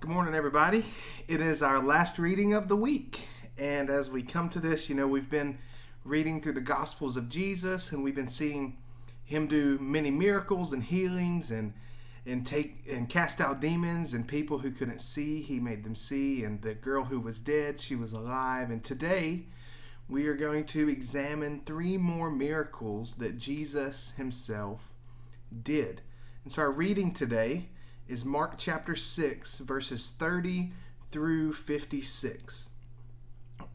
Good morning, everybody. It is our last reading of the week. And as we come to this, we've been reading through the Gospels of Jesus, and we've been seeing him do many miracles and healings and cast out demons and people who couldn't see, he made them see. And the girl who was dead, she was alive. And today we are going to examine 3 more miracles that Jesus himself did. And so our reading today is Mark chapter 6, verses 30 through 56.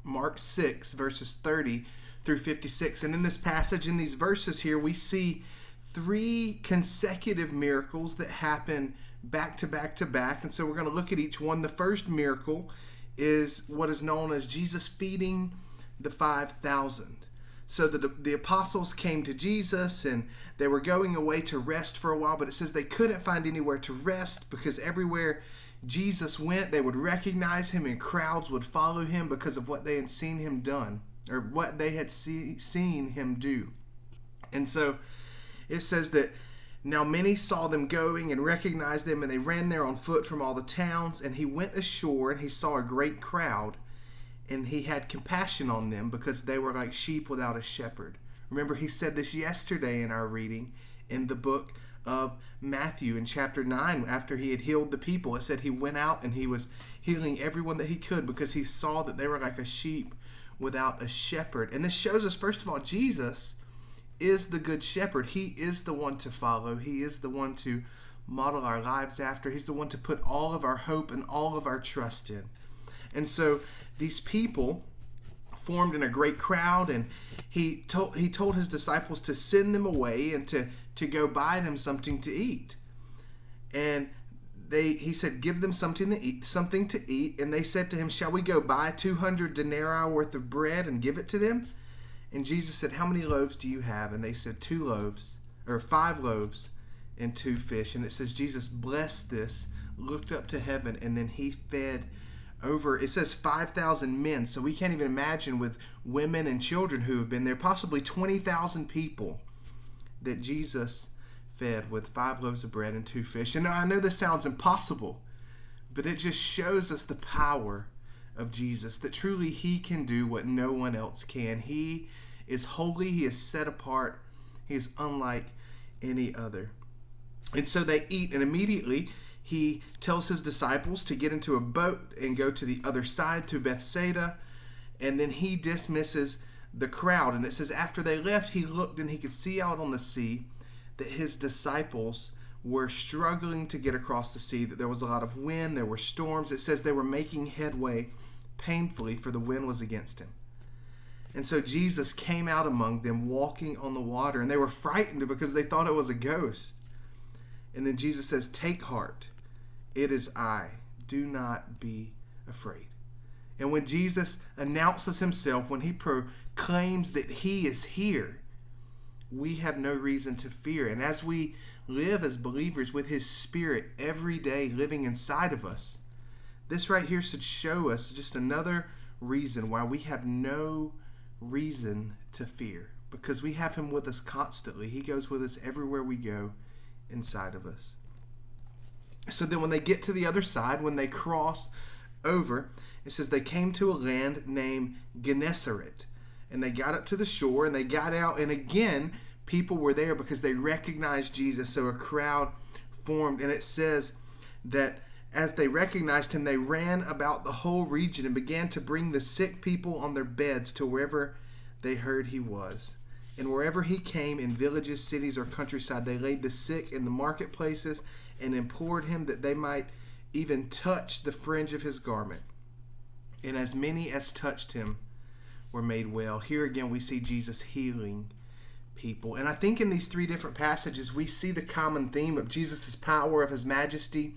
Mark 6, verses 30 through 56. And in this passage, in these verses here, we see 3 consecutive miracles that happen back to back to back. And so we're going to look at each one. The first miracle is what is known as Jesus feeding the 5,000. So the apostles came to Jesus and they were going away to rest for a while, but it says they couldn't find anywhere to rest because everywhere Jesus went, they would recognize him and crowds would follow him because of what they had seen him done, or what they had seen him do. And so it says that now many saw them going and recognized them, and they ran there on foot from all the towns, and he went ashore and he saw a great crowd. And he had compassion on them because they were like sheep without a shepherd. Remember, he said this yesterday in our reading in the book of Matthew in chapter 9. After he had healed the people, it said he went out and he was healing everyone that he could because he saw that they were like a sheep without a shepherd. And this shows us, first of all, Jesus is the good shepherd. He is the one to follow. He is the one to model our lives after. He's the one to put all of our hope and all of our trust in. And so these people formed in a great crowd, and he told his disciples to send them away and to go buy them something to eat. And he said, give them something to eat. And they said to him, shall we go buy 200 denarii worth of bread and give it to them? And Jesus said, how many loaves do you have? And they said 2 loaves, or 5 loaves and 2 fish. And it says Jesus blessed this, looked up to heaven, and then he fed over, it says 5,000 men, so we can't even imagine with women and children who have been there, possibly 20,000 people that Jesus fed with 5 loaves of bread and 2 fish. And I know this sounds impossible, but it just shows us the power of Jesus, that truly he can do what no one else can. He is holy, he is set apart, he is unlike any other. And so they eat, and immediately he tells his disciples to get into a boat and go to the other side to Bethsaida, and then he dismisses the crowd. And it says after they left, he looked and he could see out on the sea that his disciples were struggling to get across the sea, that there was a lot of wind, there were storms. It says they were making headway painfully, for the wind was against him. And so Jesus came out among them walking on the water, and they were frightened because they thought it was a ghost. And then Jesus says, take heart. It is I. Do not be afraid. And when Jesus announces himself, when he proclaims that he is here, we have no reason to fear. And as we live as believers with his Spirit every day living inside of us, this right here should show us just another reason why we have no reason to fear. Because we have him with us constantly. He goes with us everywhere we go inside of us. So then when they get to the other side, when they cross over, it says they came to a land named Gennesaret. And they got up to the shore and they got out. And again, people were there because they recognized Jesus. So a crowd formed. And it says that as they recognized him, they ran about the whole region and began to bring the sick people on their beds to wherever they heard he was. And wherever he came, in villages, cities, or countryside, they laid the sick in the marketplaces and implored him that they might even touch the fringe of his garment. And as many as touched him were made well. Here again we see Jesus healing people. And I think in these 3 different passages we see the common theme of Jesus' power, of his majesty,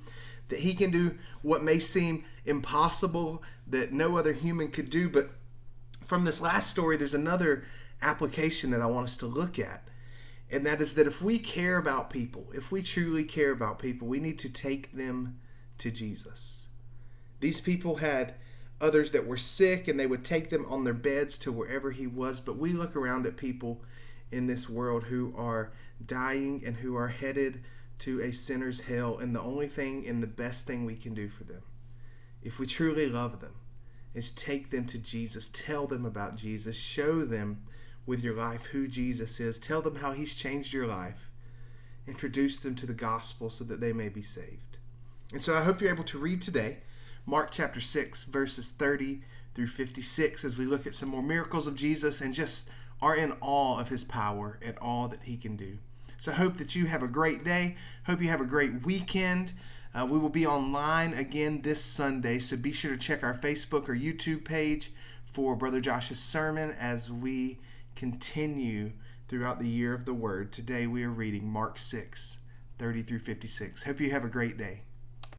that he can do what may seem impossible, that no other human could do. But from this last story, there's another application that I want us to look at. And that is that if we care about people, if we truly care about people, we need to take them to Jesus. These people had others that were sick, and they would take them on their beds to wherever he was. But we look around at people in this world who are dying and who are headed to a sinner's hell, and the only thing and the best thing we can do for them if we truly love them, is take them to Jesus. Tell them about Jesus. Show them with your life who Jesus is. Tell them how he's changed your life. Introduce them to the gospel so that they may be saved. And so I hope you're able to read today Mark chapter 6, verses 30 through 56, as we look at some more miracles of Jesus and just are in awe of his power and all that he can do. So I hope that you have a great day. Hope you have a great weekend. We will be online again this Sunday, so be sure to check our Facebook or YouTube page for Brother Josh's sermon as we continue throughout the year of the Word. Today we are reading Mark 6, 30 through 56. Hope you have a great day.